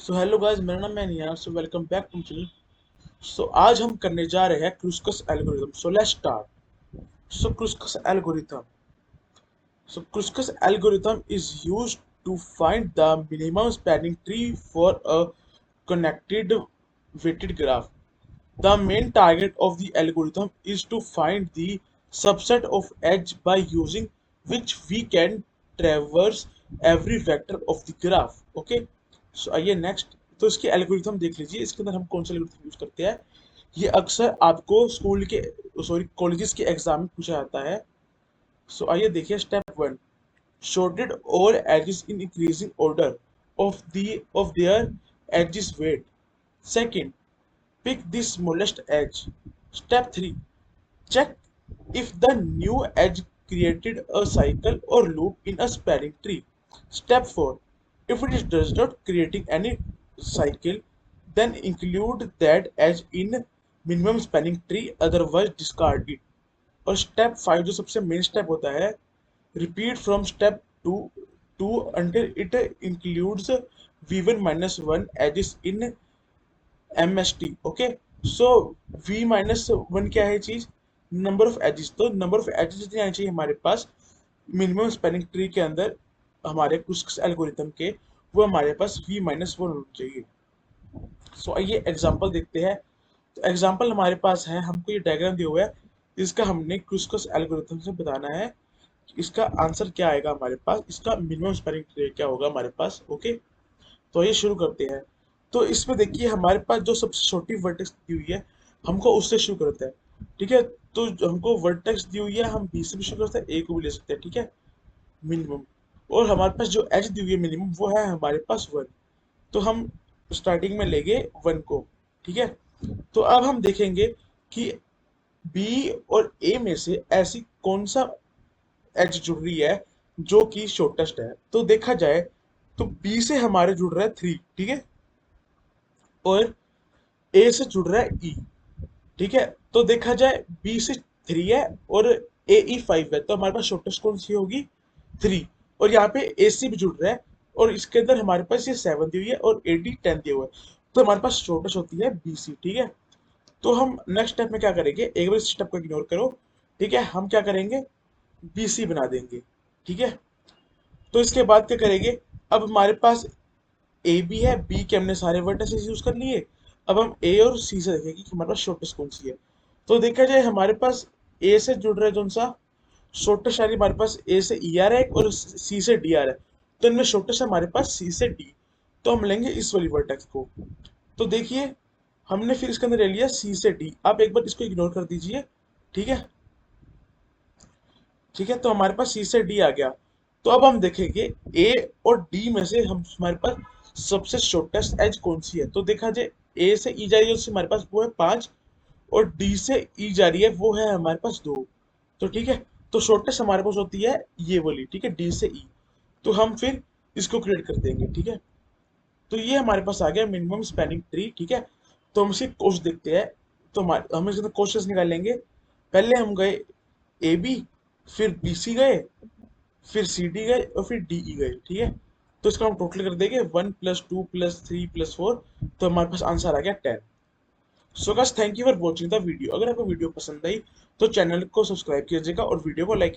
So hello guys, मेरा नाम है नियार। So welcome back to channel. So आज हम करने जा रहे हैं Kruskal's algorithm. So let's start. So Kruskal's algorithm is used to find the minimum spanning tree for a connected weighted graph. The main target of the algorithm is to find the subset of edge by using which we can traverse every vector of the graph. Okay, so आइए next. तो इसके algorithm देख लीजिए, इसके अंदर हम कौन सा एल्गोरिथम यूज करते हैं। ये अक्सर आपको स्कूल के कॉलेजेस के एग्जाम में पूछा जाता है। सो आइए देखिए। Step one, sorted all edges in increasing order of their edges weight. Second, pick the smallest edge. Step 3, check if the new edge created a cycle or loop in a spanning tree. Step 4, if it does not creating any cycle, then include that edge in minimum spanning tree, otherwise discard it. और step 5 जो सबसे main step होता है, repeat from step 2 until it includes v1 minus 1 edges in MST. Okay, so v minus one क्या है चीज? Number of edges. तो number of edges जितनी आनी चाहिए हमारे पास मिनिमम स्पैनिंग ट्री के अंदर हमारे कुछ एल्गोरिथम के, वो हमारे पास v माइनस वन होनी चाहिए। सो आइए एग्जांपल देखते हैं। तो एग्जांपल हमारे पास है, हमको ये डायग्राम दिया हुआ है, इसका हमने क्रुस्कस एल्गोरिथम से बताना है इसका आंसर क्या आएगा हमारे पास, इसका मिनिमम स्पैनिंग ट्री क्या होगा हमारे पास। ओके, तो ये शुरू करते हैं। तो इसमें देखिए हमारे पास जो सबसे छोटी वर्टेक्स दी हुई है, हमको उससे शुरू करते हैं। ठीक है, तो हमको वर्टेक्स दी हुई है, हम बी से भी शुरू करते हैं, ए को भी ले सकते हैं। ठीक है, मिनिमम। और हमारे पास जो एच दी हुई है मिनिमम, वो है हमारे पास वन। तो हम स्टार्टिंग में लेंगे वन को। ठीक है, तो अब हम देखेंगे कि बी और ए में से ऐसी कौन सा एज जुड़ रही है जो कि शॉर्टेस्ट है। तो देखा जाए तो बी से हमारे जुड़ रहा है थ्री। ठीक है, और ए से जुड़ रहा है ई। ठीक है, तो देखा जाए बी से थ्री है और ए ई फाइव है, तो हमारे पास शॉर्टेस्ट कौन सी होगी? थ्री। और यहाँ पे ए सी भी जुड़ रहा है और इसके अंदर हमारे पास ये सेवन दी हुई है और ए डी टेन दिया हुआ है, तो हमारे पास शॉर्टेस्ट होती है बी सी। ठीक है, तो हम नेक्स्ट स्टेप में क्या करेंगे, एक बार इस स्टेप को इग्नोर करो। ठीक है, हम क्या करेंगे, बी सी बना देंगे। ठीक है, तो इसके बाद क्या करेंगे, अब हमारे पास ए बी है, बी के हमने सारे वर्टिसेस यूज कर लिए। अब हम ए और सी से देखेंगे कि हमारे पास शॉर्टेस्ट कौन सी है। तो देखा जाए हमारे पास ए से जुड़ रहा है कौन सा शॉर्टेस्ट, यानी हमारे पास ए से ई आ रहा है और सी से डी आ रहा है, तो इनमें शॉर्टेस्ट है हमारे पास सी से डी। तो हम लेंगे इस वाली वर्टेक्स को। तो देखिए हमने फिर इसके अंदर ले लिया सी से डी। आप एक बार इसको इग्नोर कर दीजिए। ठीक है, ठीक है, तो हमारे पास सी से डी आ गया। तो अब हम देखेंगे ए और डी में से हम हमारे पास सबसे शॉर्टेस्ट एज कौन सी है। तो देखा जाए ए से ई जा रही है उससे हमारे पास वो है पांच, और डी से ई जा रही है वो है हमारे पास दो। तो ठीक है, तो शॉर्टेस्ट हमारे पास होती है ये वाली। ठीक है, डी से ई। तो हम फिर इसको क्रिएट कर देंगे। ठीक है, तो ये हमारे पास आ गया मिनिमम स्पैनिंग ट्री। ठीक है, तो हम इसकी कोस्ट देखते हैं। तो हम इसके कोशंस निकाल लेंगे। पहले हम गए ए बी, फिर बी सी गए, फिर सी डी गए और फिर डी ई गए। ठीक है, तो इसका हम टोटल कर देंगे one plus two plus three plus four, तो हमारे पास आंसर आ गया ten. So guys, thank you for watching the video. अगर आपको वीडियो पसंद आई तो चैनल को सब्सक्राइब कीजिएगा और वीडियो को लाइक कीजिएगा।